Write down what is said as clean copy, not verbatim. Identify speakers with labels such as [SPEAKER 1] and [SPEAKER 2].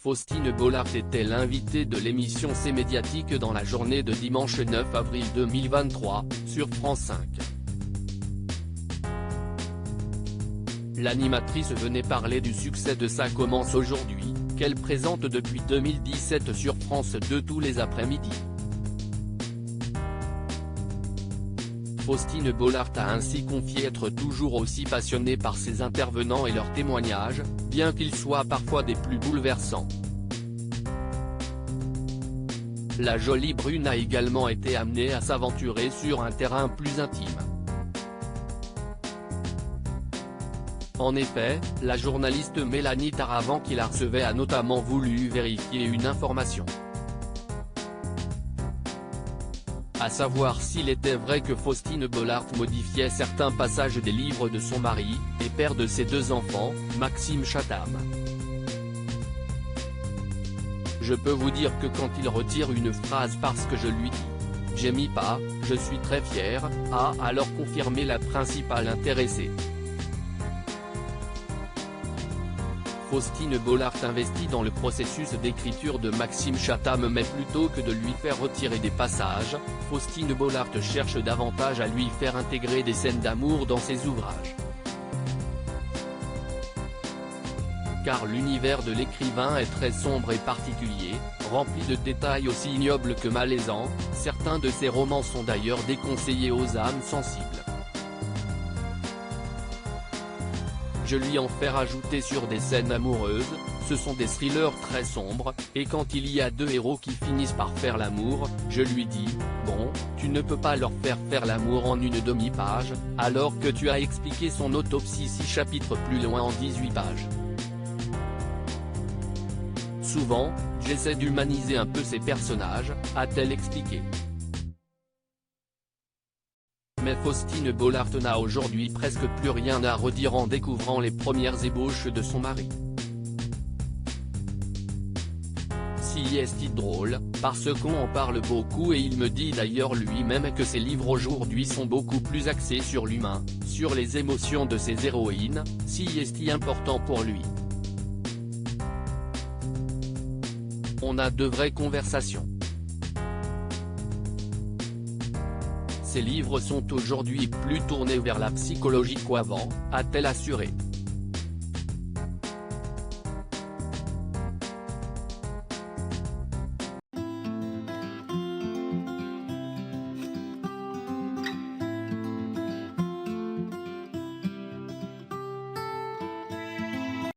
[SPEAKER 1] Faustine Bollaert était l'invitée de l'émission C'est médiatique dans la journée de dimanche 9 avril 2023, sur France 5. L'animatrice venait parler du succès de Ça commence aujourd'hui, qu'elle présente depuis 2017 sur France 2 tous les après-midi. Faustine Bollaert a ainsi confié être toujours aussi passionnée par ses intervenants et leurs témoignages, bien qu'ils soient parfois des plus bouleversants. La jolie brune a également été amenée à s'aventurer sur un terrain plus intime. En effet, la journaliste Mélanie Taravant qui la recevait a notamment voulu vérifier une information. À savoir s'il était vrai que Faustine Bollaert modifiait certains passages des livres de son mari, et père de ses 2 enfants, Maxime Chatham. Je peux vous dire que quand il retire une phrase parce que je lui dis « j'ai mis pas, je suis très fier », a alors confirmé la principale intéressée. Faustine Bollaert investit dans le processus d'écriture de Maxime Chatham, mais plutôt que de lui faire retirer des passages, Faustine Bollaert cherche davantage à lui faire intégrer des scènes d'amour dans ses ouvrages. Car l'univers de l'écrivain est très sombre et particulier, rempli de détails aussi ignobles que malaisants, certains de ses romans sont d'ailleurs déconseillés aux âmes sensibles. Je lui en fais rajouter sur des scènes amoureuses, ce sont des thrillers très sombres, et quand il y a 2 héros qui finissent par faire l'amour, je lui dis, bon, tu ne peux pas leur faire l'amour en une demi-page, alors que tu as expliqué son autopsie 6 chapitres plus loin en 18 pages. Souvent, j'essaie d'humaniser un peu ces personnages, a-t-elle expliqué. Mais Faustine Bollaert n'a aujourd'hui presque plus rien à redire en découvrant les premières ébauches de son mari. Si est drôle, parce qu'on en parle beaucoup et il me dit d'ailleurs lui-même que ses livres aujourd'hui sont beaucoup plus axés sur l'humain, sur les émotions de ses héroïnes, si est important pour lui. On a de vraies conversations. Ces livres sont aujourd'hui plus tournés vers la psychologie qu'avant, a-t-elle assuré.